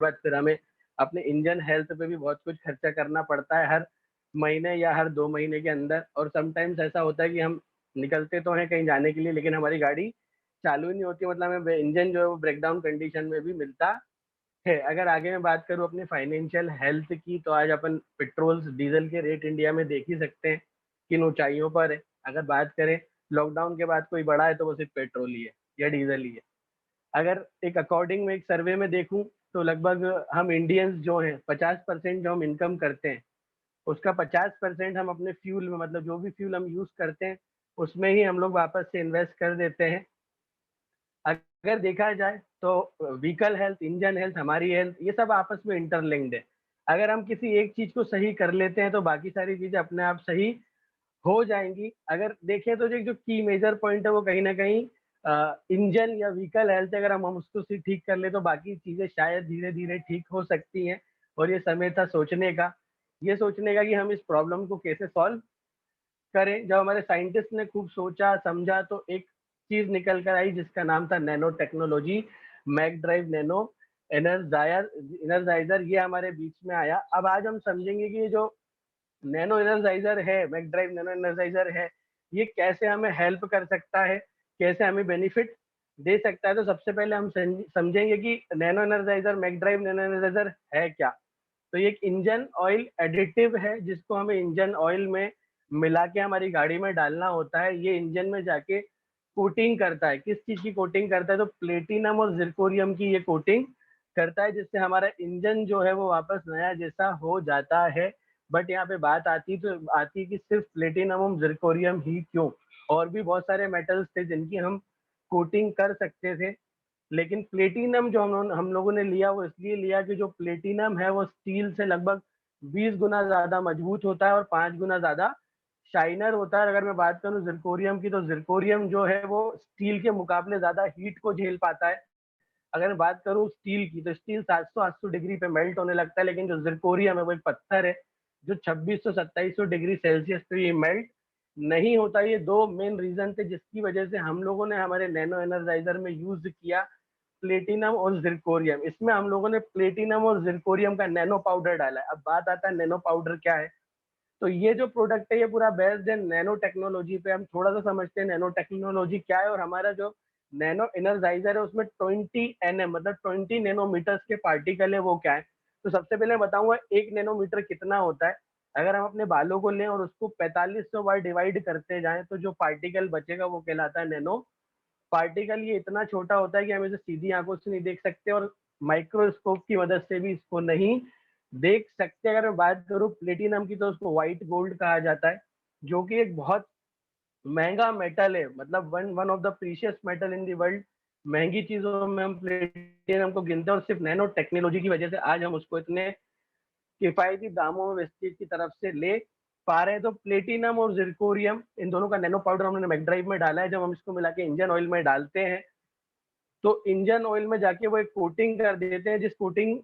बाद फिर हमें अपने इंजन हेल्थ पे भी बहुत कुछ खर्चा करना पड़ता है हर महीने या हर 2 महीने के अंदर। और समटाइम्स ऐसा होता है कि हम निकलते तो हैं कहीं जाने के लिए, लेकिन हमारी गाड़ी चालू ही नहीं होती, मतलब हमें इंजन जो है वो ब्रेकडाउन कंडीशन में भी मिलता है। अगर आगे मैं बात करूँ अपनी फाइनेंशियल हेल्थ की, तो आज अपन पेट्रोल डीजल के रेट इंडिया में देख ही सकते हैं किन ऊंचाइयों पर है। अगर बात करें लॉकडाउन के बाद कोई बढ़ा है तो वो सिर्फ पेट्रोल ही है या डीजल ही है। अगर एक अकॉर्डिंग में एक सर्वे में देखूं तो लगभग हम इंडियंस जो हैं 50% जो हम इनकम करते हैं उसका 50% हम अपने फ्यूल में, मतलब जो भी फ्यूल हम यूज करते हैं उसमें ही हम लोग वापस से इन्वेस्ट कर देते हैं। अगर देखा जाए तो व्हीकल हेल्थ, इंजन हेल्थ, हमारी हेल्थ, ये सब आपस में इंटरलिंक्ड है। अगर हम किसी एक चीज को सही कर लेते हैं तो बाकी सारी चीजें अपने आप सही हो जाएंगी। अगर देखें तो जो की मेजर पॉइंट है वो कहीं ना कहीं इंजन या व्हीकल हेल्थ, अगर हम उसको ठीक कर ले तो बाकी चीजें शायद धीरे धीरे ठीक हो सकती हैं। और ये समय था सोचने का, ये सोचने का कि हम इस प्रॉब्लम को कैसे सॉल्व करें। जब हमारे साइंटिस्ट ने खूब सोचा समझा तो एक चीज निकल कर आई जिसका नाम था nano technology, Mac drive nano energizer, ये हमारे बीच में आया। अब आज हम समझेंगे कि ये जो नैनो एनर्जाइजर है, मैक ड्राइव नैनो एनर्जाइजर है, ये कैसे हमें हेल्प कर सकता है, कैसे हमें बेनिफिट दे सकता है। तो सबसे पहले हम समझेंगे कि nano energizer, Mac drive nano energizer है क्या। तो ये एक इंजन ऑयल एडिटिव है जिसको हमें इंजन ऑयल में मिला के हमारी गाड़ी में डालना होता है। ये इंजन में जाके कोटिंग करता है। किस चीज की कोटिंग करता है? तो प्लेटिनम और जिरकोरियम की ये कोटिंग करता है, जिससे हमारा इंजन जो है वो वापस नया जैसा हो जाता है। बट यहाँ पे बात आती कि सिर्फ प्लेटिनम और जिरकोरियम ही क्यों, और भी बहुत सारे मेटल्स थे जिनकी हम कोटिंग कर सकते थे। लेकिन प्लेटिनम जो हम लोगों ने लिया वो इसलिए लिया कि जो प्लेटिनम है वो स्टील से लगभग 20 गुना ज्यादा मजबूत होता है और 5 गुना ज्यादा शाइनर होता है। अगर मैं बात करूं जिरकोरियम की, तो जिरकोरियम जो है वो स्टील के मुकाबले ज्यादा हीट को झेल पाता है। अगर मैं बात करूं स्टील की, तो स्टील 700-800 डिग्री पे मेल्ट होने लगता है, लेकिन जो जिरकोरियम है वो एक पत्थर है जो 2600-2700 डिग्री सेल्सियस पे ये मेल्ट नहीं होता। ये दो मेन रीजन थे जिसकी वजह से हम लोगों ने हमारे नैनो एनर्जाइजर में यूज किया प्लेटिनम और जिरकोरियम। इसमें हम लोगों ने प्लेटिनम और जिरकोरियम का नैनो पाउडर डाला है। अब बात आता है नैनो पाउडर क्या है। तो ये जो प्रोडक्ट है ये पूरा बेस्ड है नैनो टेक्नोलॉजी पे। हम थोड़ा सा समझते हैं नैनो टेक्नोलॉजी क्या है। और हमारा जो नैनो एनर्जाइजर है उसमें 20 nm मतलब 20 नैनोमीटर्स के पार्टिकल है, वो क्या है। तो सबसे पहले बताऊंगा 1 नैनोमीटर कितना होता है। अगर हम अपने बालों को लें और उसको 4500 बार डिवाइड करते जाएं तो जो पार्टिकल बचेगा वो कहलाता है नैनो पार्टिकल। ये इतना छोटा होता है कि हम इसे सीधी आंखों से नहीं देख सकते और माइक्रोस्कोप की मदद से भी इसको नहीं देख सकते। अगर मैं बात करूं प्लेटिनम की, तो उसको व्हाइट गोल्ड कहा जाता है, जो कि एक बहुत महंगा मेटल है, मतलब one one of the precious metal in the world. महंगी चीजों में हम प्लेटिनम को गिनते हैं और सिर्फ नैनो टेक्नोलॉजी की वजह से आज हम उसको इतने किफायती दामों में वेस्टेज की तरफ से ले पा रहे हैं। तो प्लेटिनम और जिरकोरियम इन दोनों का नैनो पाउडर हमने मैकड्राइव में डाला है। जब हम इसको मिला के इंजन ऑयल में डालते हैं तो इंजन ऑयल में जाके वो एक कोटिंग कर देते हैं, जिस कोटिंग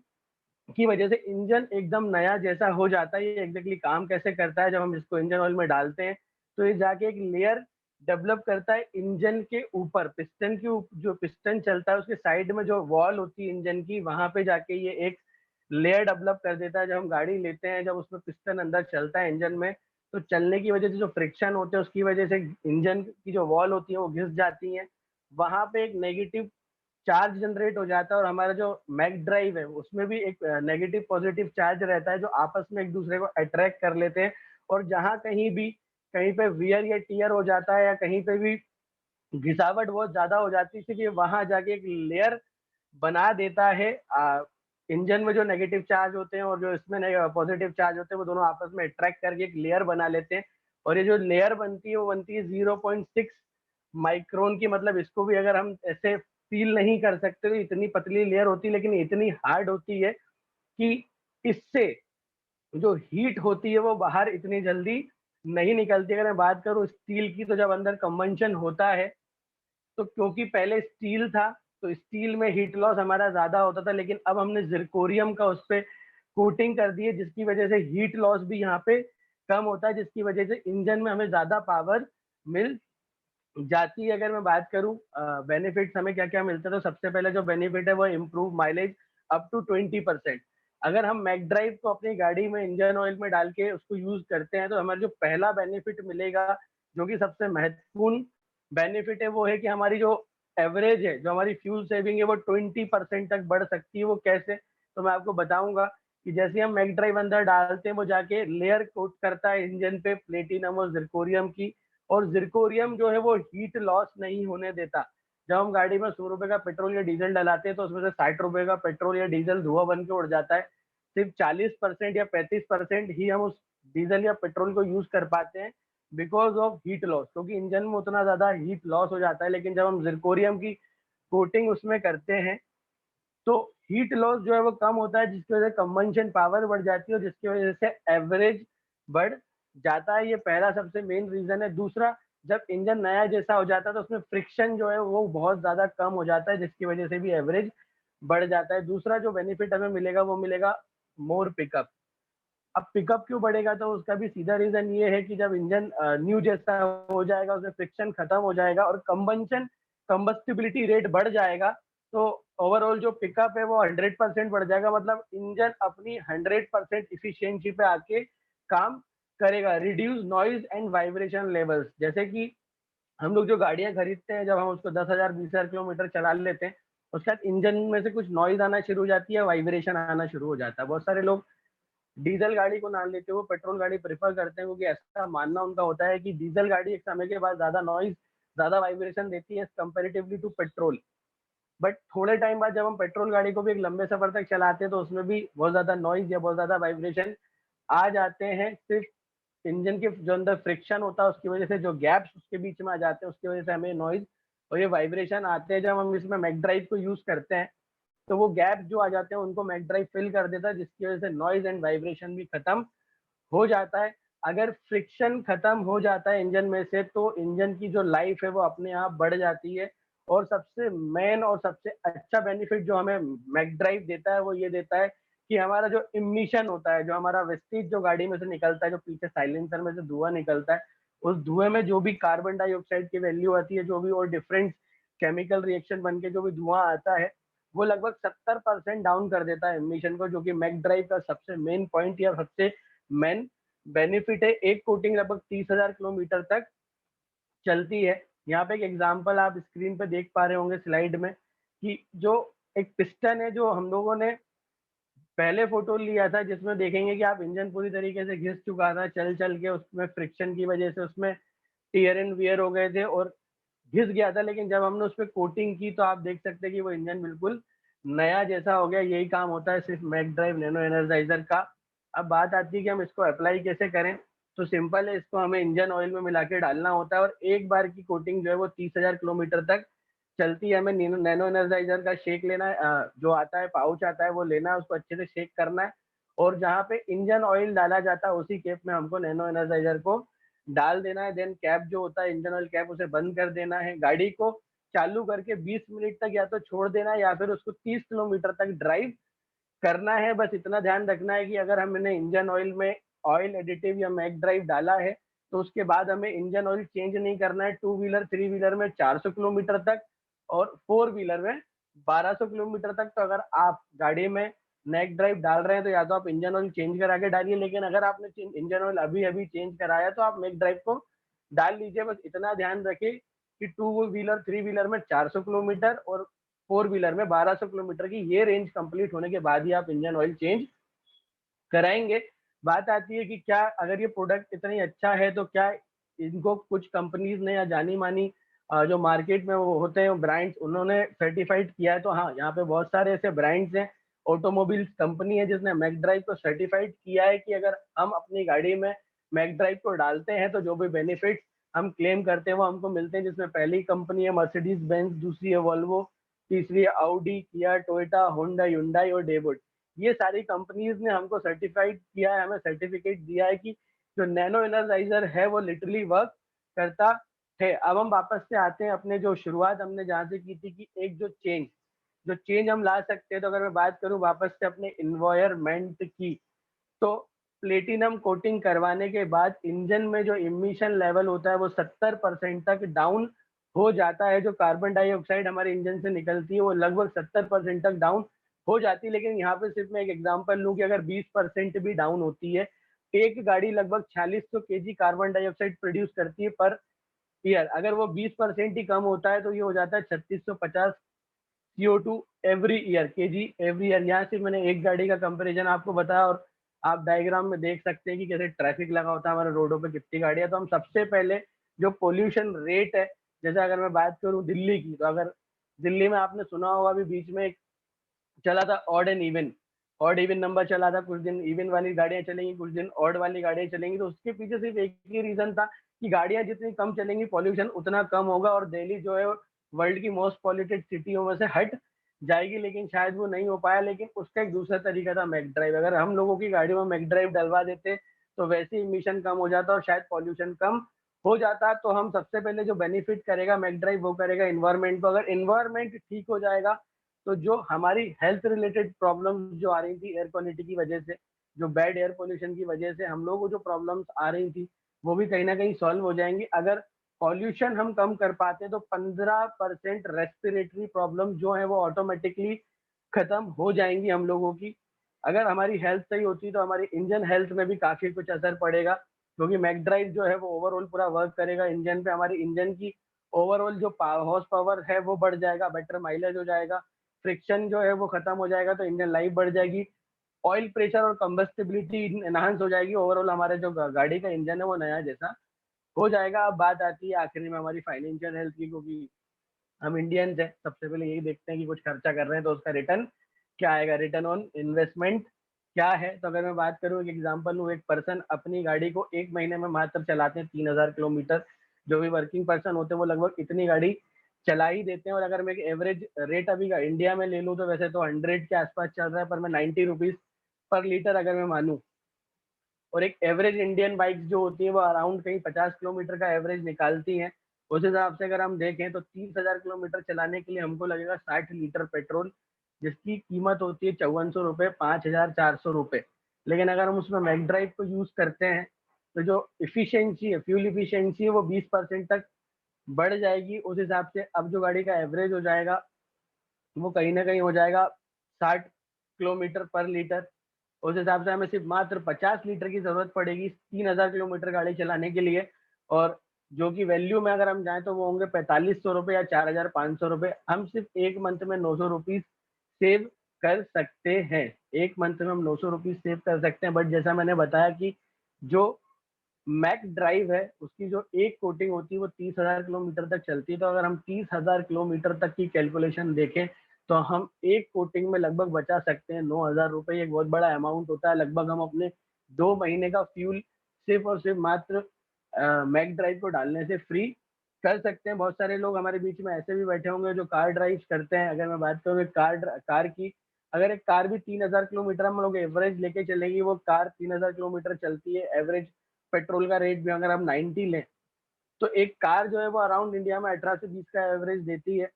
की वजह से इंजन एकदम नया जैसा हो जाता है। ये एग्जैक्टली काम कैसे करता है, जब हम इसको इंजन ऑयल में डालते हैं तो ये जाके एक लेयर डेवलप करता है इंजन के ऊपर। जो पिस्टन चलता है उसके साइड में जो वॉल होती है इंजन की, वहां पे जाके ये एक लेयर डेवलप कर देता है। जब हम गाड़ी लेते हैं, जब उसमें पिस्टन अंदर चलता है इंजन में, तो चलने की वजह से जो फ्रिक्शन होते हैं उसकी वजह से इंजन की जो वॉल होती है वो घिस जाती है। वहां पे एक नेगेटिव चार्ज जनरेट हो जाता है और हमारा जो मैक ड्राइव है उसमें भी एक नेगेटिव पॉजिटिव चार्ज रहता है जो आपस में एक दूसरे को अट्रैक्ट कर लेते हैं। और जहां कहीं पे वियर या टीयर हो जाता है या कहीं पे भी घिसावट बहुत ज्यादा हो जाती है, इसलिए वहां जाके एक लेयर बना देता है। इंजन में जो नेगेटिव चार्ज होते हैं और जो इसमें पॉजिटिव चार्ज होते हैं वो दोनों आपस में अट्रैक्ट करके एक लेयर बना लेते हैं। और ये जो लेयर बनती है वो बनती है 0.6 माइक्रोन की। मतलब इसको भी अगर हम ऐसे फील नहीं कर सकते तो इतनी पतली लेयर होती है, लेकिन इतनी हार्ड होती है कि इससे जो हीट होती है वो बाहर इतनी जल्दी नहीं निकलती। अगर मैं बात करूं स्टील की, तो जब अंदर कंबंशन होता है तो क्योंकि पहले स्टील था तो स्टील में हीट लॉस हमारा ज्यादा होता था, लेकिन अब हमने जिरकोरियम का उस पर कोटिंग कर दी है जिसकी वजह से हीट लॉस भी यहाँ पे कम होता है, जिसकी वजह से इंजन में हमें ज्यादा पावर मिल जाती है। अगर मैं बात करूं बेनिफिट्स हमें क्या क्या मिलता है, तो सबसे पहले जो बेनिफिट है वो इम्प्रूव माइलेज। Up to 20%। अगर हम मैक ड्राइव को अपनी गाड़ी में इंजन ऑयल में डाल के उसको यूज करते हैं तो हमारा जो पहला बेनिफिट मिलेगा, जो कि सबसे महत्वपूर्ण बेनिफिट है, वो है कि हमारी जो एवरेज है, जो हमारी फ्यूल सेविंग है, वो 20% तक बढ़ सकती है। वो कैसे? तो मैं आपको बताऊंगा कि जैसे हम मैक ड्राइव अंदर डालते हैं, वो जाके लेयर कोट करता है इंजन पे प्लेटिनम और जिरकोरियम की, और जिरकोरियम जो है वो हीट लॉस नहीं होने देता। जब हम गाड़ी में 100 रुपए का पेट्रोल या डीजल डलाते हैं तो उसमें से 60 रुपए का पेट्रोल या डीजल धुआं बन के उड़ जाता है। सिर्फ 40% या 35% ही हम उस डीजल या पेट्रोल को यूज कर पाते हैं बिकॉज ऑफ हीट लॉस, क्योंकि इंजन में उतना ज्यादा हीट लॉस हो जाता है। लेकिन जब हम जिरकोरियम की कोटिंग उसमें करते हैं तो हीट लॉस जो है वो कम होता है, जिसकी वजह से कंबंशन पावर बढ़ जाती है और जिसकी वजह से एवरेज बढ़ जाता है। ये पहला सबसे मेन रीजन है। दूसरा, जब इंजन नया जैसा हो जाता है तो उसमें फ्रिक्शन जो है वो बहुत ज्यादा कम हो जाता है, जिसकी वजह से भी एवरेज बढ़ जाता है। दूसरा जो बेनिफिट हमें मिलेगा वो मिलेगा मोर पिकअप। अब पिकअप क्यों बढ़ेगा? तो उसका भी सीधा रीजन ये है कि जब इंजन न्यू जैसा हो जाएगा, उसमें फ्रिक्शन खत्म हो जाएगा और कंबस्टिबिलिटी रेट बढ़ जाएगा, तो ओवरऑल जो पिकअप है वो 100% बढ़ जाएगा। मतलब इंजन अपनी 100% इफिशियंसी पे आके काम करेगा। Reduce noise and vibration levels, जैसे कि हम लोग जो गाड़ियां खरीदते हैं, जब हम उसको 10,000 20,000 किलोमीटर चला लेते हैं, उसके बाद इंजन में से कुछ नॉइज आना शुरू हो जाती है, वाइब्रेशन आना शुरू हो जाता है। बहुत सारे लोग डीजल गाड़ी को ना लेते हुए पेट्रोल गाड़ी प्रेफर करते हैं, क्योंकि ऐसा मानना उनका होता है कि डीजल गाड़ी एक समय के बाद ज्यादा नॉइज, ज्यादा वाइब्रेशन देती है कंपेरेटिवली टू पेट्रोल। बट थोड़े टाइम बाद जब हम पेट्रोल गाड़ी को भी एक लंबे सफर तक चलाते हैं तो उसमें भी बहुत ज्यादा नॉइज या बहुत ज्यादा वाइब्रेशन आ जाते हैं। सिर्फ इंजन के जो अंदर फ्रिक्शन होता है उसकी वजह से, जो गैप्स उसके बीच में आ जाते हैं उसकी वजह से हमें नॉइज और ये वाइब्रेशन आते हैं। जब हम इसमें मैक ड्राइव को यूज करते हैं तो वो गैप जो आ जाते हैं उनको मैक ड्राइव फिल कर देता है, जिसकी वजह से नॉइज एंड वाइब्रेशन भी खत्म हो जाता है। अगर फ्रिक्शन खत्म हो जाता है इंजन में से तो इंजन की जो लाइफ है वो अपने आप बढ़ जाती है। और सबसे मेन और सबसे अच्छा बेनिफिट जो हमें मैक ड्राइव देता है वो ये देता है कि हमारा जो इमिशन होता है, जो हमारा वेस्टेज जो गाड़ी में से निकलता है, जो पीछे साइलेंसर में से धुआं निकलता है, उस धुएं में जो भी कार्बन डाइऑक्साइड की वैल्यू आती है, जो भी और डिफरेंट केमिकल रिएक्शन बन के जो भी धुआं आता है, वो लगभग 70% डाउन कर देता है इमिशन को, जो कि मैक ड्राइव का सबसे मेन पॉइंट या सबसे मेन बेनिफिट है। एक कोटिंग लगभग 30,000 किलोमीटर तक चलती है। यहाँ पे एक एग्जांपल आप स्क्रीन पे देख पा रहे होंगे स्लाइड में, कि जो एक पिस्टन है जो हम लोगों ने पहले फोटो लिया था, जिसमें देखेंगे कि आप इंजन पूरी तरीके से घिस चुका था, चल चल के उसमें फ्रिक्शन की वजह से उसमें टीयर एंड वियर हो गए थे और घिस गया था। लेकिन जब हमने उस पर कोटिंग की तो आप देख सकते हैं कि वो इंजन बिल्कुल नया जैसा हो गया। यही काम होता है सिर्फ मैक ड्राइव नैनो एनर्जाइजर का। अब बात आती है कि हम इसको अप्लाई कैसे करें, तो सिंपल है, इसको हमें इंजन ऑयल में मिला के डालना होता है और एक बार की कोटिंग जो है वो 30,000 किलोमीटर तक चलती है। हमें नैनो एनर्जाइजर का शेक लेना है, जो आता है पाउच आता है वो लेना है, उसको अच्छे से शेक करना है और जहाँ पे इंजन ऑयल डाला जाता है उसी कैप में हमको नैनो एनर्जाइजर को डाल देना है। देन कैप जो होता है इंजन ऑयल कैप, उसे बंद कर देना है। गाड़ी को चालू करके 20 मिनट तक या तो छोड़ देना है या फिर उसको 30 किलोमीटर तक ड्राइव करना है। बस इतना ध्यान रखना है कि अगर हमने इंजन ऑयल में ऑयल एडिटिव या मैक ड्राइव डाला है तो उसके बाद हमें इंजन ऑयल चेंज नहीं करना है। टू व्हीलर थ्री व्हीलर में 400 किलोमीटर तक और फोर व्हीलर में 1200 किलोमीटर तक। तो अगर आप गाड़ी में मैक ड्राइव डाल रहे हैं तो या तो आप इंजन ऑयल चेंज करा के डालिए, लेकिन अगर आपने इंजन ऑयल अभी अभी चेंज कराया तो आप मैक ड्राइव को डाल लीजिए। बस इतना ध्यान रखिए कि टू व्हीलर थ्री व्हीलर में 400 किलोमीटर और फोर व्हीलर में 1200 किलोमीटर की ये रेंज कंप्लीट होने के बाद ही आप इंजन ऑयल चेंज कराएंगे। बात आती है कि क्या अगर ये प्रोडक्ट इतना ही अच्छा है तो क्या इनको कुछ कंपनीज ने या जानी मानी जो मार्केट में वो होते हैं ब्रांड्स, उन्होंने सर्टिफाइड किया है? तो हाँ, यहाँ पे बहुत सारे ऐसे ब्रांड्स हैं, ऑटोमोबाइल्स कंपनी है जिसने मैक ड्राइव को सर्टिफाइड किया है कि अगर हम अपनी गाड़ी में मैक ड्राइव को डालते हैं तो जो भी बेनिफिट हम क्लेम करते हैं वो हमको मिलते हैं। जिसमें पहली कंपनी है मर्सिडीज बेंज, दूसरी है वॉल्वो, तीसरी है ऑडी, किया, टोयोटा, होंडा, युंडई और डेवोड। ये सारी कंपनीज ने हमको सर्टिफाइड किया है, हमें सर्टिफिकेट दिया है कि जो नैनो एनर्जाइजर है वो लिटरली वर्क करता है। अब हम वापस से आते हैं अपने जो शुरुआत हमने जहाँ से की थी कि एक जो चेंज हम ला सकते हैं। तो अगर मैं बात करूँ वापस से अपने इन्वायरमेंट की, तो प्लेटिनम कोटिंग करवाने के बाद इंजन में जो इमिशन लेवल होता है वो 70% तक डाउन हो जाता है। जो कार्बन डाइऑक्साइड हमारे इंजन से निकलती है वो लगभग 70% तक डाउन हो जाती है, लेकिन यहाँ पे सिर्फ मैं एक एग्जांपल लूँ कि अगर 20% भी डाउन होती है, एक गाड़ी लगभग 4600 केजी कार्बन डाइऑक्साइड प्रोड्यूस करती है पर ईयर। अगर वो 20% ही कम होता है तो ये हो जाता है 3650 CO2 every year, KG every year. यहाँ सिर्फ मैंने एक गाड़ी का कंपैरिजन आपको बताया और आप डायग्राम में देख सकते हैं कि कैसे ट्रैफिक लगा होता है हमारे रोडों पे, कितनी गाड़ियाँ। तो हम सबसे पहले जो पोल्यूशन रेट है, जैसे अगर मैं बात करूँ दिल्ली की, तो अगर दिल्ली में आपने सुना होगा अभी बीच में एक चला था odd and even, odd even number चला था, कुछ दिन इवन वाली गाड़ियां चलेंगी, कुछ दिन ऑड वाली गाड़ियां चलेंगी। तो उसके पीछे सिर्फ एक ही रीजन था कि गाड़ियां जितनी कम चलेंगी पॉल्यूशन उतना कम होगा और दिल्ली जो है वर्ल्ड की मोस्ट पॉल्यूटेड सिटियों में से हट जाएगी। लेकिन शायद वो नहीं हो पाया। लेकिन उसका एक दूसरा तरीका था मैक ड्राइव। अगर हम लोगों की गाड़ियों में मैक ड्राइव डलवा देते तो वैसे इमिशन कम हो जाता और शायद पॉल्यूशन कम हो जाता। तो हम सबसे पहले जो बेनिफिट करेगा मैक ड्राइव वो करेगा इन्वायरमेंट को। अगर इन्वायरमेंट ठीक हो जाएगा तो जो हमारी हेल्थ रिलेटेड प्रॉब्लम्स जो आ रही थी एयर क्वालिटी की वजह से, जो बैड एयर पोल्यूशन की वजह से हम लोगों को जो प्रॉब्लम्स आ रही थी वो भी कहीं ना कहीं सॉल्व हो जाएंगी। अगर पॉल्यूशन हम कम कर पाते हैं तो 15% रेस्पिरेटरी प्रॉब्लम जो है वो ऑटोमेटिकली खत्म हो जाएंगी हम लोगों की। अगर हमारी हेल्थ सही होती तो हमारी इंजन हेल्थ में भी काफी कुछ असर पड़ेगा, क्योंकि मैक ड्राइव जो है वो ओवरऑल पूरा वर्क करेगा इंजन पे। हमारी इंजन की ओवरऑल जो हॉर्स पावर है वो बढ़ जाएगा, बेटर माइलेज हो जाएगा, फ्रिक्शन जो है वो खत्म हो जाएगा तो इंजन लाइफ बढ़ जाएगी, ऑयल प्रेशर और कंबस्टिबिलिटी एनहांस हो जाएगी। ओवरऑल हमारे जो गाड़ी का इंजन है वो नया जैसा हो जाएगा। अब बात आती है आखिरी में हमारी फाइनेंशियल हेल्थ की, क्योंकि हम इंडियंस हैं, सबसे पहले यही देखते हैं कि कुछ खर्चा कर रहे हैं तो उसका रिटर्न क्या आएगा, रिटर्न ऑन इन्वेस्टमेंट क्या है। तो अगर मैं बात करूँ, एक एग्जांपल लूँ, एक पर्सन अपनी गाड़ी को एक महीने में मात्र चलाते हैं 3000 किलोमीटर। जो भी वर्किंग पर्सन होते हैं वो लगभग इतनी गाड़ी चला ही देते हैं। और अगर मैं एक एवरेज रेट अभी का इंडिया में ले लूँ तो वैसे तो 100 के आसपास चल रहा है, पर मैं 90 रुपीज पर लीटर अगर मैं मानूँ, और एक एवरेज इंडियन बाइक जो होती है वो अराउंड कहीं 50 किलोमीटर का एवरेज निकालती हैं। उस हिसाब से अगर हम देखें तो 30,000 किलोमीटर चलाने के लिए हमको लगेगा 60 लीटर पेट्रोल, जिसकी कीमत होती है 5400 रुपये, 5400 रुपये। लेकिन अगर हम उसमें मैक ड्राइव को यूज करते हैं तो जो इफिशियंसी है, फ्यूल इफिशियंसी है, वो 20% तक बढ़ जाएगी। उस हिसाब से अब जो गाड़ी का एवरेज हो जाएगा वो कहीं ना कहीं हो जाएगा 60 किलोमीटर पर लीटर। उस हिसाब से हमें सिर्फ मात्र 50 लीटर की जरूरत पड़ेगी 3000 किलोमीटर गाड़ी चलाने के लिए। और जो कि वैल्यू में अगर हम जाएं तो वो होंगे 4500 रुपये या 4500 रुपये। हम सिर्फ एक मंथ में 900 रुपीज सेव कर सकते हैं। एक मंथ में हम 900 रुपीज सेव कर सकते हैं। बट जैसा मैंने बताया कि जो मैक ड्राइव है उसकी जो एक कोटिंग होती है वो 30,000 किलोमीटर तक चलती है। तो अगर हम 30,000 किलोमीटर तक की कैलकुलेशन देखें तो हम एक कोटिंग में लगभग बचा सकते हैं 9,000 रुपये। एक बहुत बड़ा अमाउंट होता है। लगभग हम अपने 2 महीने का फ्यूल सिर्फ और सिर्फ मात्र मैक ड्राइव को डालने से फ्री कर सकते हैं। बहुत सारे लोग हमारे बीच में ऐसे भी बैठे होंगे जो कार ड्राइव करते हैं। अगर मैं बात करूँ कार की, अगर एक कार भी 3000 किलोमीटर हम लोग एवरेज लेके चलेंगे, वो कार 3000 किलोमीटर चलती है। एवरेज पेट्रोल का रेट भी अगर हम 90 लें तो एक कार जो है वो अराउंड इंडिया में 18 से 20 का एवरेज देती है।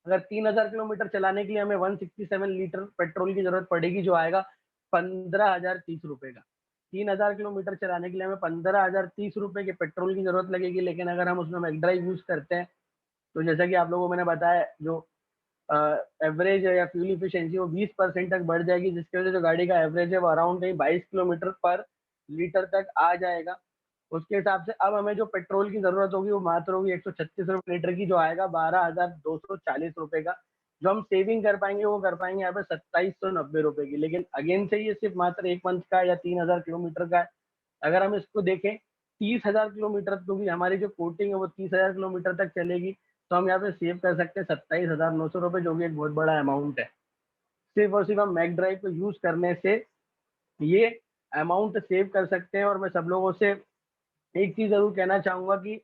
अगर 3000 किलोमीटर चलाने के लिए हमें 167 लीटर पेट्रोल की जरूरत पड़ेगी, जो आएगा 15,030 रुपए का। 3000 किलोमीटर चलाने के लिए हमें 15,030 रुपए के पेट्रोल की जरूरत लगेगी। लेकिन अगर हम उसमें मैक ड्राइव यूज करते हैं तो जैसा कि आप लोगों को मैंने बताया, जो एवरेज है या फ्यूल इफिशियंसी वो 20% तक बढ़ जाएगी, जिसकी वजह से जो गाड़ी का एवरेज है वो अराउंड कहीं 22 किलोमीटर पर लीटर तक आ जाएगा। उसके हिसाब से अब हमें जो पेट्रोल की जरूरत होगी वो मात्र होगी 136 रुपये लीटर की, जो आएगा 12,240 रुपये का। जो हम सेविंग कर पाएंगे वो कर पाएंगे यहाँ पे 2790 रुपये की। लेकिन अगेन से ये सिर्फ मात्र एक मंथ का या 3000 किलोमीटर का है। अगर हम इसको देखें 30,000 किलोमीटर, क्योंकि हमारी जो कोटिंग है वो 30,000 किलोमीटर तक चलेगी, तो हम यहाँ पे सेव कर सकते हैं 27,900 रुपये, जो कि एक बहुत बड़ा अमाउंट है। सिर्फ और सिर्फ हम मैक ड्राइव को यूज करने से ये अमाउंट सेव कर सकते हैं। और मैं सब लोगों से एक चीज जरूर कहना चाहूंगा कि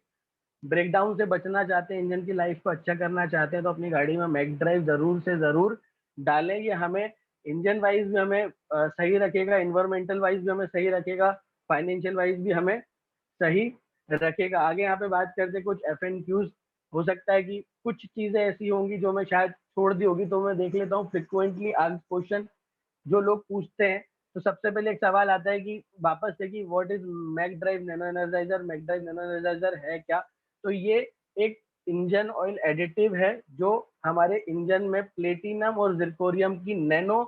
ब्रेकडाउन से बचना चाहते हैं, इंजन की लाइफ को अच्छा करना चाहते हैं, तो अपनी गाड़ी में मैक ड्राइव जरूर से जरूर डालें। ये हमें इंजन वाइज भी हमें सही रखेगा, इन्वायरमेंटल वाइज भी हमें सही रखेगा, फाइनेंशियल वाइज भी हमें सही रखेगा। आगे यहाँ पे बात करते कुछ FNQs। हो सकता है कि कुछ चीजें ऐसी होंगी जो मैं शायद छोड़ दी होगी, तो मैं देख लेता हूँ फ्रिक्वेंटली आस्क्ड क्वेश्चन जो लोग पूछते हैं। तो सबसे पहले एक सवाल आता है कि वापस से कि what is Mac drive nano energizer, Mac drive nano energizer है क्या। तो ये एक इंजन ऑयल एडिटिव है जो हमारे इंजन में प्लेटिनम और जिरकोनियम की नैनो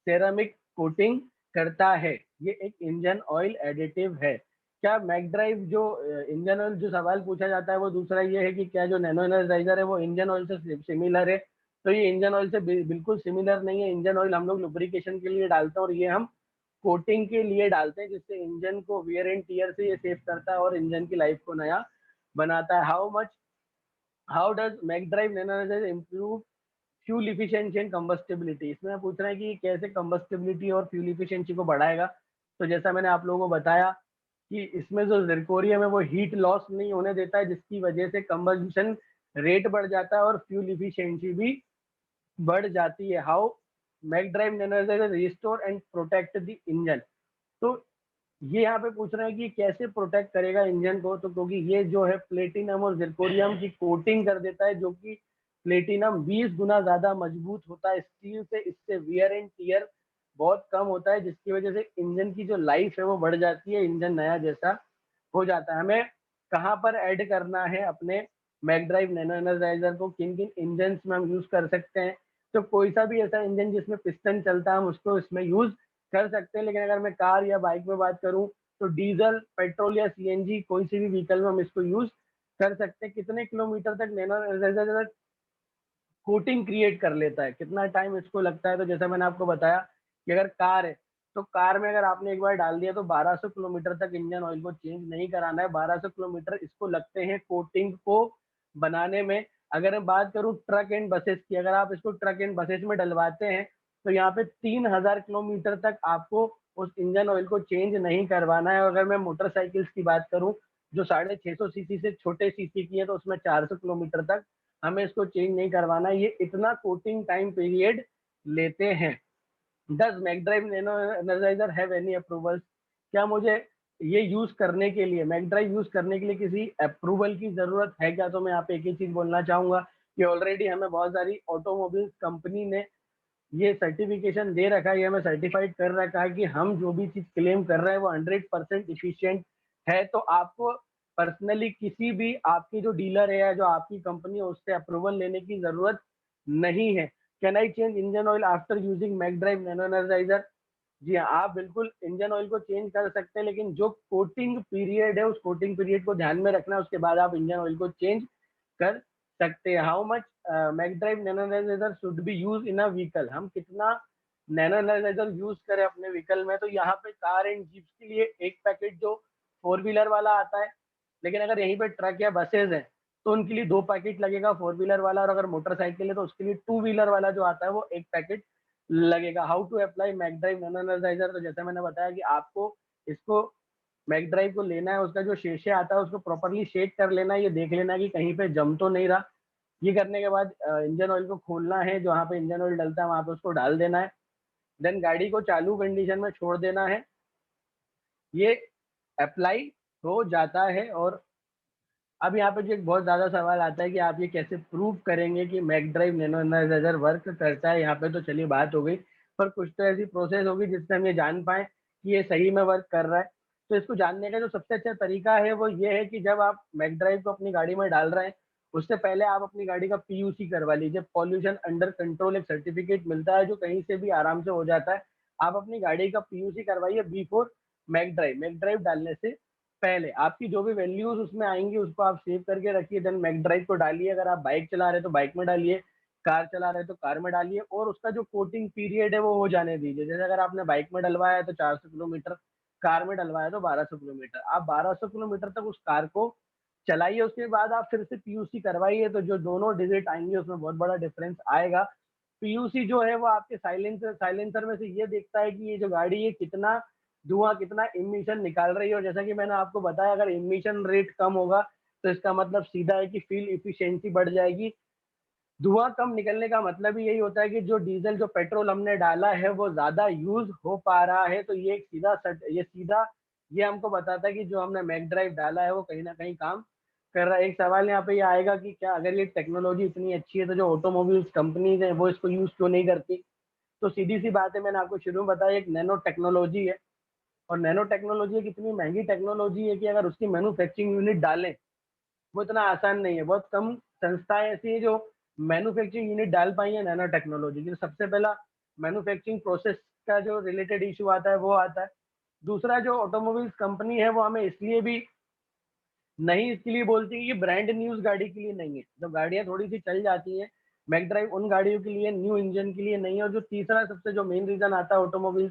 सेरामिक कोटिंग करता है। ये एक इंजन ऑयल एडिटिव है। क्या मैकड्राइव जो इंजन ऑयल जो सवाल पूछा जाता है वो दूसरा ये है कि क्या जो नैनो एनर्जाइजर है वो इंजन ऑयल से सिमिलर है? तो ये इंजन ऑयल से बिल्कुल सिमिलर नहीं है। इंजन ऑयल हम लोग लुब्रिकेशन के लिए डालते हैं और ये हम कोटिंग के लिए डालते हैं, जिससे इंजन को वियर एंड टियर से ये सेव करता है और इंजन की लाइफ को नया बनाता है। How does McDrive nano energizer improve fuel efficiency and combustibility? इसमें पूछ रहे हैं कि कैसे कंबस्टिबिलिटी और फ्यूल इफिशिएंसी को बढ़ाएगा। तो जैसा मैंने आप लोगों को बताया कि इसमें जो जिरकोनियम है वो हीट लॉस नहीं होने देता है, जिसकी वजह से कंबशन रेट बढ़ जाता है और फ्यूल इफिशिएंसी भी बढ़ जाती है। How McDrive nano energizer restore and protect the engine? तो ये यहाँ पे पूछ रहे हैं कि कैसे प्रोटेक्ट करेगा इंजन को। तो क्योंकि ये जो है प्लेटिनम और जिरकोनियम की कोटिंग कर देता है, जो कि प्लेटिनम 20 गुना ज्यादा मजबूत होता है स्टील से। इससे वियर एंड टियर बहुत कम होता है, जिसकी वजह से इंजन की जो लाइफ है वो बढ़ जाती है, इंजन नया जैसा हो जाता है। हमें कहाँ पर ऐड करना है अपने मैकड्राइव नैनो एनर्जाइजर को, किन किन इंजन में हम यूज कर सकते हैं? तो कोई सा भी ऐसा इंजन जिसमें पिस्टन चलता है हम उसको इसमें यूज कर सकते हैं। लेकिन अगर मैं कार या बाइक में बात करूं तो डीजल, पेट्रोल या सीएनजी कोई सी भी व्हीकल में हम इसको यूज कर सकते हैं। कितने किलोमीटर तक नैनो एनर्जाइजर कोटिंग क्रिएट कर लेता है, कितना टाइम इसको लगता है? तो जैसा मैंने आपको बताया कि अगर कार है तो कार में अगर आपने एक बार डाल दिया तो 1200 किलोमीटर तक इंजन ऑयल को चेंज नहीं कराना है। 1200 किलोमीटर इसको लगते हैं कोटिंग को बनाने में। अगर मैं बात करूं ट्रक एंड बसेस की, अगर आप इसको ट्रक एंड बसेस में डलवाते हैं तो यहाँ पे 3000 किलोमीटर तक आपको उस इंजन ऑयल को चेंज नहीं करवाना है। और अगर मैं मोटरसाइकिल्स की बात करूं जो 650 सीसी से छोटे सीसी की है तो उसमें 400 किलोमीटर तक हमें इसको चेंज नहीं करवाना। ये इतना कोटिंग टाइम पीरियड लेते हैं। Does McDrive nano energizer have any approvals? क्या मुझे ये यूज करने के लिए, मैकड्राइव यूज करने के लिए किसी अप्रूवल की जरूरत है क्या? तो मैं यहाँ पे एक ही चीज बोलना चाहूंगा कि ऑलरेडी हमें बहुत सारी ऑटोमोबाइल कंपनी ने ये सर्टिफिकेशन दे रखा है, ये हमें सर्टिफाइड कर रखा है कि हम जो भी चीज क्लेम कर रहे हैं वो 100% इफिशियंट है। तो आपको पर्सनली किसी भी आपकी जो डीलर है या जो आपकी कंपनी है उससे अप्रूवल लेने की जरूरत नहीं है। Can I change engine oil after using McDrive nano energizer? जी हाँ, आप बिल्कुल इंजन ऑयल को चेंज कर सकते हैं, लेकिन जो कोटिंग पीरियड है उस कोटिंग पीरियड को ध्यान में रखना, उसके बाद आप इंजन ऑयल को चेंज कर सकते हैं। How much McDrive nano energizer should be use in a vehicle? हम कितना नैनो एनर्जाइजर यूज करें अपने व्हीकल में? तो यहाँ पे कार एंड जीप्स के लिए एक पैकेट जो 4 व्हीलर वाला आता है, लेकिन अगर यहीं पे ट्रक या बसेज है तो उनके लिए 2 पैकेट लगेगा 4 व्हीलर वाला। और अगर मोटरसाइकिल है तो उसके लिए 2 व्हीलर वाला जो आता है वो एक पैकेट लगेगा। How to apply McDrive nano energizer? तो जैसे मैंने बताया कि आपको इसको मैकड्राइव को लेना है, उसका जो शीशे आता है उसको प्रॉपरली शेक कर लेना है, ये देख लेना है कि कहीं पे जम तो नहीं रहा। ये करने के बाद इंजन ऑयल को खोलना है, जहाँ पे इंजन ऑयल डलता है वहां पे उसको डाल देना है। देन गाड़ी को चालू कंडीशन में छोड़ देना है। ये अप्लाई हो जाता है। और अब यहाँ पे जो एक बहुत ज्यादा सवाल आता है कि आप ये कैसे प्रूव करेंगे कि मैकड्राइव नैनो एनर्जाइजर वर्क करता है? यहाँ पे तो चलिए बात हो गई, पर कुछ तो ऐसी प्रोसेस होगी जिससे हम ये जान पाए कि ये सही में वर्क कर रहा है। तो इसको जानने का जो सबसे अच्छा तरीका है वो ये है कि जब आप मैकड्राइव को अपनी गाड़ी में डाल रहे हैं उससे पहले आप अपनी गाड़ी का पीयूसी करवा लीजिए। पॉल्यूशन अंडर कंट्रोल एक सर्टिफिकेट मिलता है जो कहीं से भी आराम से हो जाता है। आप अपनी गाड़ी का पीयूसी करवाइए बिफोर मैकड्राइव। मैकड्राइव डालने से पहले आपकी जो भी वैल्यूज उसमें आएंगी उसको आप सेव करके रखिए। देन मैकड्राइव को डालिए। अगर आप बाइक चला रहे हैं तो बाइक में डालिए, कार चला रहे हैं तो कार में डालिए, और उसका जो कोटिंग पीरियड है वो हो जाने दीजिए। जैसे अगर आपने बाइक में डलवाया है तो 400 किलोमीटर, कार में डलवाया तो 1200 किलोमीटर, आप 1200 किलोमीटर तक उस कार को चलाइए। उसके बाद आप फिर से पीयूसी करवाइए, तो जो दोनों डिजिट आएंगे उसमें बहुत बड़ा डिफरेंस आएगा। पीयूसी जो है वो आपके साइलेंसर में से ये देखता है कि ये जो गाड़ी है कितना धुआं, कितना इमिशन निकाल रही है। और जैसा कि मैंने आपको बताया अगर इमिशन रेट कम होगा तो इसका मतलब सीधा है कि फ्यूल इफिशिएंसी बढ़ जाएगी। धुआं कम निकलने का मतलब ही यही होता है कि जो डीजल जो पेट्रोल हमने डाला है वो ज्यादा यूज हो पा रहा है। तो ये एक सीधा ये हमको बताता है कि जो हमने मैक ड्राइव डाला है वो कहीं ना कहीं काम कर रहा है। एक सवाल यहाँ पे ये आएगा कि क्या अगर ये टेक्नोलॉजी इतनी अच्छी है तो जो ऑटोमोबाइल्स कंपनीज है वो इसको यूज क्यों नहीं करती? तो सीधी सी बात है, मैंने आपको शुरू में बताया एक नैनो टेक्नोलॉजी है। और नैनो टेक्नोलॉजी एक इतनी महंगी टेक्नोलॉजी है कि अगर उसकी मैन्युफैक्चरिंग यूनिट डालें वो इतना आसान नहीं है। बहुत कम संस्थाएँ ऐसी हैं जो मैन्युफैक्चरिंग यूनिट डाल पाई हैं नैनो टेक्नोलॉजी की। तो सबसे पहला मैन्युफैक्चरिंग प्रोसेस का जो रिलेटेड इश्यू आता है वो आता है। दूसरा जो ऑटोमोबाइल्स कंपनी है वो हमें इसलिए भी नहीं इसके लिए बोलती है कि ब्रांड न्यू उस गाड़ी के लिए नहीं है। जब गाड़ियाँ थोड़ी-सी चल जाती हैं, मैक ड्राइव उन गाड़ियों के लिए न्यू इंजन के लिए नहीं है। और जो तीसरा सबसे जो मेन रीज़न आता है ऑटोमोबाइल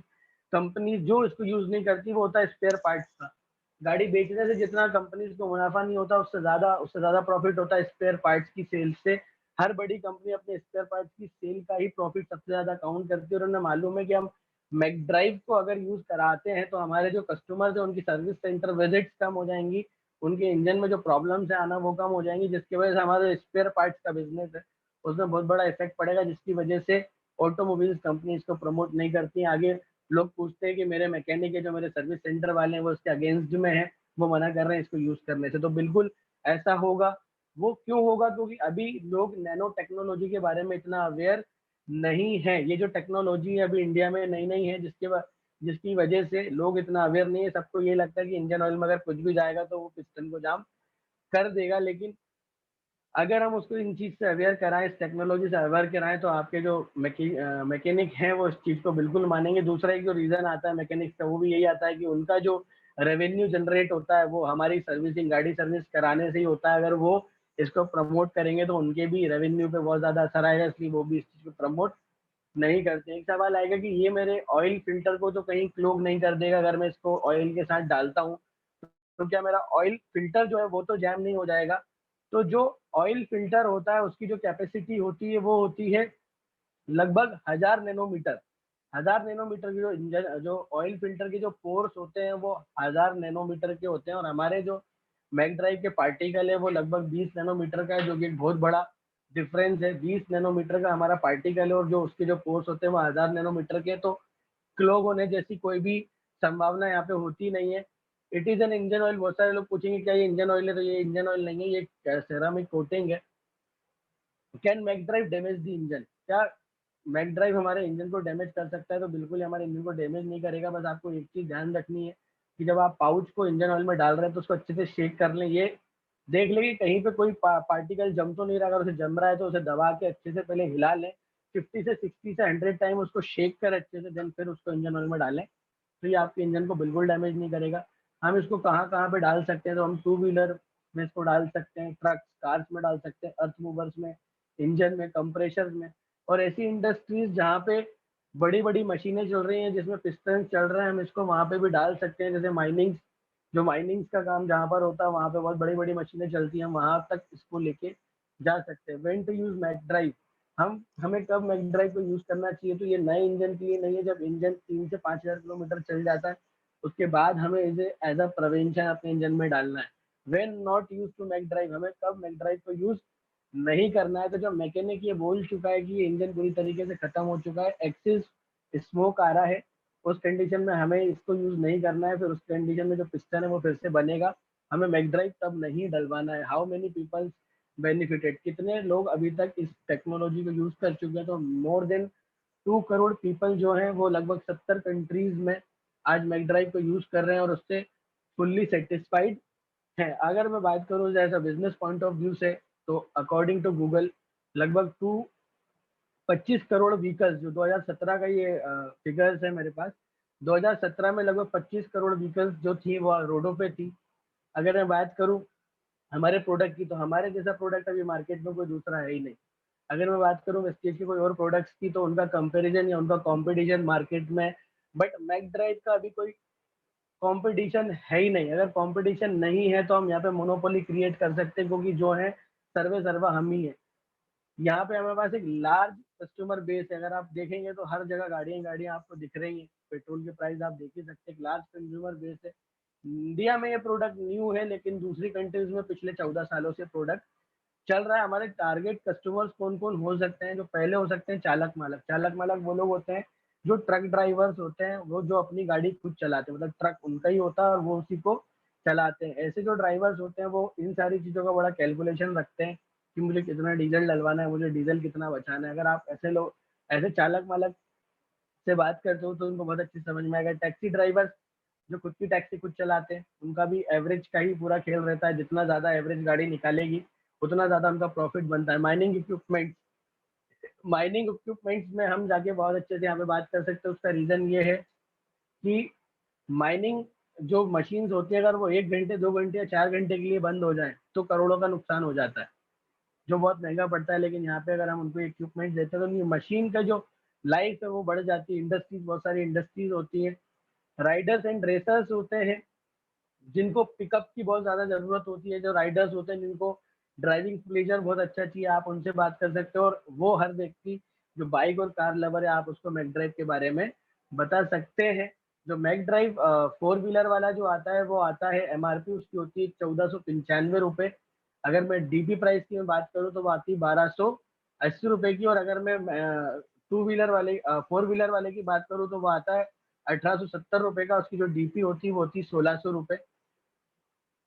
कंपनी जो इसको यूज़ नहीं करती वो होता है स्पेयर पार्ट्स का। गाड़ी बेचने से जितना कंपनीज़ को मुनाफ़ा नहीं होता उससे ज़्यादा प्रॉफ़िट होता है स्पेयर पार्ट्स की सेल से। हर बड़ी कंपनी अपने स्पेयर पार्ट्स की सेल का ही प्रॉफ़िट सबसे ज़्यादा काउंट करती है और उन्हें मालूम है कि हम मैक ड्राइव को अगर यूज़ कराते हैं तो हमारे जो कस्टमर्स हैं उनकी सर्विस सेंटर विज़िट्स कम हो जाएँगी। उनके इंजन में जो प्रॉब्लम्स है आना वो कम हो जाएँगी, जिसकी वजह से हमारा स्पेयर पार्ट्स का बिज़नेस है, उसमें बहुत बड़ा इफ़ेक्ट पड़ेगा, जिसकी वजह से ऑटोमोबाइल्स कंपनी इसको प्रमोट नहीं करती हैं। आगे लोग पूछते हैं कि मेरे मैकेनिक है, जो मेरे सर्विस सेंटर वाले हैं, वो इसके अगेंस्ट में हैं, वो मना कर रहे हैं इसको यूज़ करने से। तो बिल्कुल ऐसा होगा। वो क्यों होगा? क्योंकि अभी लोग नैनो टेक्नोलॉजी के बारे में इतना अवेयर नहीं हैं। ये जो टेक्नोलॉजी अभी इंडिया में नई-नई है, जिसकी वजह से लोग इतना अवेयर नहीं है। सबको ये लगता है कि इंजन ऑयल में अगर कुछ भी जाएगा तो वो पिस्टन को जाम कर देगा। लेकिन अगर हम उसको इन चीज़ से अवेयर कराएँ, इस टेक्नोलॉजी से अवेयर कराएँ तो आपके जो मैकेनिक हैं वो इस चीज़ को बिल्कुल मानेंगे। दूसरा एक जो रीज़न आता है मैकेनिक्स का वो भी यही आता है कि उनका जो रेवेन्यू जनरेट होता है वो हमारी सर्विसिंग गाड़ी सर्विस कराने से ही होता है। अगर वो इसको प्रमोट करेंगे तो उनके भी रेवेन्यू पे बहुत ज़्यादा असर आएगा, इसलिए वो भी इस चीज़ को प्रमोट नहीं करते हैं। एक सवाल आएगा कि ये मेरे ऑयल फ़िल्टर को तो कहीं क्लॉग नहीं कर देगा अगर मैं इसको ऑयल के साथ डालता हूँ, तो क्या मेरा ऑयल फ़िल्टर जो है वो तो जैम नहीं हो जाएगा? तो जो ऑयल फ़िल्टर होता है उसकी जो कैपेसिटी होती है वो होती है लगभग 1000 नैनोमीटर। 1000 नैनोमीटर की जो ऑयल फ़िल्टर के जो पोर्स होते हैं वो 1000 नैनोमीटर के होते हैं और हमारे जो मैक ड्राइव के पार्टिकल है वो लगभग 20 नैनोमीटर का है, जो कि एक बहुत बड़ा डिफरेंस है। 20 नैनोमीटर का हमारा पार्टिकल है और जो उसके जो पोर्स होते हैं वो 1000 नैनोमीटर के हैं, तो क्लॉग होने जैसी कोई भी संभावना यहाँ पे होती नहीं है। It is an engine oil. बहुत सारे लोग पूछेंगे क्या ये इंजन ऑयल है? तो ये इंजन ऑयल नहीं है, ये सेरामिक कोटिंग है। Can Mac drive damage the engine? क्या मैक ड्राइव हमारे इंजन को डैमेज कर सकता है? तो बिल्कुल ही हमारे इंजन को डैमेज नहीं करेगा। बस आपको एक चीज़ ध्यान रखनी है कि जब आप पाउच को इंजन ऑयल में डाल रहे हैं तो उसको अच्छे से शेक कर लें। ये देख लें कि कहीं पे कोई पार्टिकल जम तो नहीं रहा। अगर उसे जम रहा है तो उसे दबा के अच्छे से पहले हिला लें। 50 से 60 से 100 टाइम उसको शेक करें अच्छे से, देन फिर उसको इंजन ऑयल में डालें। तो ये आपके इंजन को बिल्कुल डैमेज नहीं करेगा। हम इसको कहाँ-कहाँ पे डाल सकते हैं? तो हम टू व्हीलर में इसको डाल सकते हैं, ट्रक्स, कार्स में डाल सकते हैं, अर्थ मूवर्स में, इंजन में, कंप्रेशर्स में। और ऐसी इंडस्ट्रीज़ जहाँ पे बड़ी-बड़ी मशीनें चल रही हैं, जिसमें पिस्टन्स चल रहे हैं, हम इसको वहाँ पे भी डाल सकते हैं। जैसे माइनिंग्स का काम जहाँ पर होता है, वहाँ पे बहुत बड़ी-बड़ी मशीनें चलती हैं, हम वहाँ तक इसको लेके जा सकते हैं। When to use Mac drive? हमें कब मैक ड्राइव को यूज़ करना चाहिए? तो ये नए इंजन के लिए नहीं है। जब इंजन 3 से 5000 किलोमीटर चल जाता है, उसके बाद हमें इसे एज़ अ प्रिवेंशन अपने इंजन में डालना है। When not use to Mac drive? हमें कब मैक ड्राइव को यूज़ नहीं करना है? तो जब मैकेनिक ये बोल चुका है कि ये इंजन पूरी तरीके से खत्म हो चुका है, एक्सेस स्मोक आ रहा है, उस कंडीशन में हमें इसको यूज़ नहीं करना है। फिर उस कंडीशन में जो पिस्टन है वो फिर से बनेगा। हमें मैक ड्राइव तब नहीं डलवाना है। How many peoples benefited? कितने लोग अभी तक इस टेक्नोलॉजी को यूज़ कर चुके हैं? तो मोर देन 2 करोड़ पीपल जो हैं वो लगभग 70 कंट्रीज़ में आज मैक ड्राइव को यूज़ कर रहे हैं और उससे फुल्ली सैटिस्फाइड हैं। अगर मैं बात करूँ as a business point of view से, तो अकॉर्डिंग टू गूगल लगभग 25 करोड़ व्हीकल्स, जो 2017 का ये फिगर्स है मेरे पास। 2017 में लगभग 25 करोड़ व्हीकल्स जो थी वो रोडों पे थी। अगर मैं बात करूँ हमारे प्रोडक्ट की, तो हमारे जैसा प्रोडक्ट अभी मार्केट में कोई दूसरा है ही नहीं। अगर मैं बात करूँ वेस्टेज के कोई और प्रोडक्ट्स की, तो उनका कंपैरिजन या उनका कॉम्पिटिशन मार्केट में, बट मैक ड्राइव का अभी कोई कॉम्पिटिशन है ही नहीं। अगर कॉम्पिटिशन नहीं है तो हम यहाँ पे मोनोपोली क्रिएट कर सकते हैं, क्योंकि जो है सर्वे सर्वा हम ही है। यहाँ पे हमारे पास एक लार्ज कस्टमर बेस है। अगर आप देखेंगे तो हर जगह गाड़ियाँ ही गाड़ियाँ आपको दिख रही हैं। पेट्रोल के प्राइस आप देख ही सकते हैं। एक लार्ज कंज्यूमर बेस है। इंडिया में ये प्रोडक्ट न्यू है, लेकिन दूसरी कंट्रीज में पिछले 14 सालों से प्रोडक्ट चल रहा है। हमारे टारगेट कस्टमर्स कौन-कौन हो सकते हैं? जो पहले हो सकते हैं चालक-मालक। चालक-मालक वो लोग होते हैं जो ट्रक ड्राइवर्स होते हैं, वो जो अपनी गाड़ी खुद चलाते हैं, मतलब ट्रक उनका ही होता है और वो उसी को चलाते हैं। ऐसे जो ड्राइवर्स होते हैं वो इन सारी चीज़ों का बड़ा कैलकुलेशन रखते हैं कि मुझे कितना डीज़ल डलवाना है, मुझे डीज़ल कितना बचाना है। अगर आप ऐसे चालक-मालक से बात करते हो तो उनको बहुत अच्छी समझ में आएगा। टैक्सी ड्राइवर्स जो खुद की टैक्सी खुद चलाते हैं, उनका भी एवरेज का ही पूरा खेल रहता है, जितना ज़्यादा एवरेज गाड़ी निकालेगी, उतना ज़्यादा उनका प्रॉफ़िट बनता है। माइनिंग इक्विपमेंट्स में हम जाके बहुत अच्छे से यहाँ पे बात कर सकते हैं, उसका रीज़न ये है कि माइनिंग जो मशीन्स होती है, अगर वो 1 घंटे, 2 घंटे या 4 घंटे के लिए बंद हो जाएँ, तो करोड़ों का नुकसान हो जाता है, जो बहुत महँगा पड़ता है। लेकिन यहाँ पे अगर हम उनको इक्विपमेंट देते हैं, तो उनकी मशीन का जो लाइफ़ है, वो बढ़ जाती है। इंडस्ट्रीज़, बहुत सारी इंडस्ट्रीज़ होती हैं। राइडर्स एंड रेसर्स होते हैं, जिनको पिकअप की बहुत ज़्यादा ज़रूरत होती है, जो राइडर्स होते हैं, जिनको ड्राइविंग प्लेज़र बहुत अच्छा चाहिए, आप उनसे बात कर सकते हो। और वो हर व्यक्ति जो बाइक और कार लवर है, आप उसको मैक ड्राइव के बारे में बता सकते हैं। जो मैक ड्राइव 4 व्हीलर वाला जो आता है, वो आता है, एमआरपी उसकी होती है ₹1495। अगर मैं डीपी प्राइस की मैं बात करूँ, तो वो आती है ₹1280 की। और अगर मैं 2 व्हीलर वाले 4 व्हीलर वाले की बात करूँ, तो वो आता है ₹1870 का। उसकी जो डीपी होती है, वो होती है ₹1600।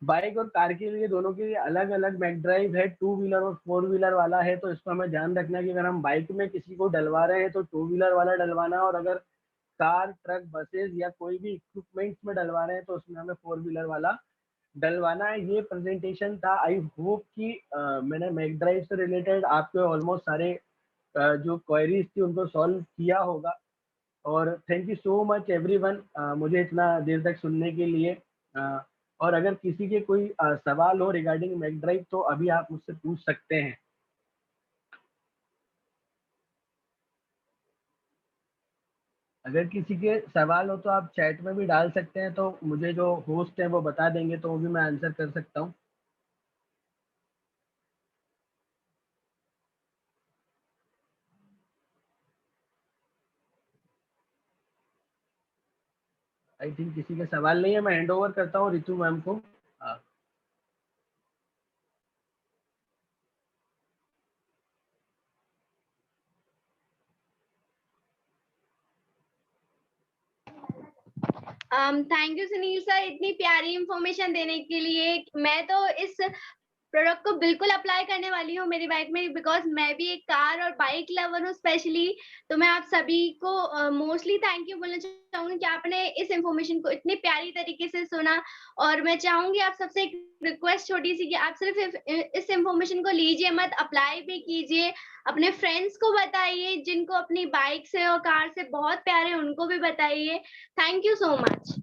बाइक और कार के लिए, दोनों के लिए अलग-अलग मैक ड्राइव है, 2 व्हीलर और 4 व्हीलर वाला है। तो इसको हमें ध्यान रखना है कि अगर हम बाइक में किसी को डलवा रहे हैं, तो 2 व्हीलर वाला डलवाना है, और अगर कार, ट्रक, बसेस या कोई भी इक्विपमेंट्स में डलवा रहे हैं, तो उसमें हमें 4 व्हीलर वाला डलवाना है। ये प्रेज़ेंटेशन था। आई होप कि मैंने मैक ड्राइव से रिलेटेड आपके ऑलमोस्ट सारे जो क्वेरीज़ थी, उनको सॉल्व किया होगा। और thank you so much everyone, मुझे इतना देर तक सुनने के लिए। अ, और अगर किसी के कोई सवाल हो रिगार्डिंग मैक ड्राइव, तो अभी आप मुझसे पूछ सकते हैं। अगर किसी के सवाल हो, तो आप चैट में भी डाल सकते हैं, तो मुझे जो होस्ट है वो बता देंगे, तो वो भी मैं आंसर कर सकता हूँ। आई थिंक किसी के सवाल नहीं है, मैं हैंड ओवर करता हूँ रितु मैम को। थैंक यू सुनील सर इतनी प्यारी इंफॉर्मेशन देने के लिए। मैं तो इस प्रोडक्ट को बिल्कुल अप्लाई करने वाली हूँ मेरी बाइक में, बिकॉज मैं भी एक कार और बाइक लवर हूँ स्पेशली। तो मैं आप सभी को मोस्टली थैंक यू बोलना चाहूंगी कि आपने इस इंफॉर्मेशन को इतनी प्यारी तरीके से सुना। और मैं चाहूंगी आप सबसे एक रिक्वेस्ट छोटी सी कि आप सिर्फ इस इंफॉर्मेशन को लीजिए मत, अप्लाई भी कीजिए, अपने फ्रेंड्स को बताइए, जिनको अपनी बाइक से और कार से बहुत प्यार है उनको भी बताइए। Thank you so much.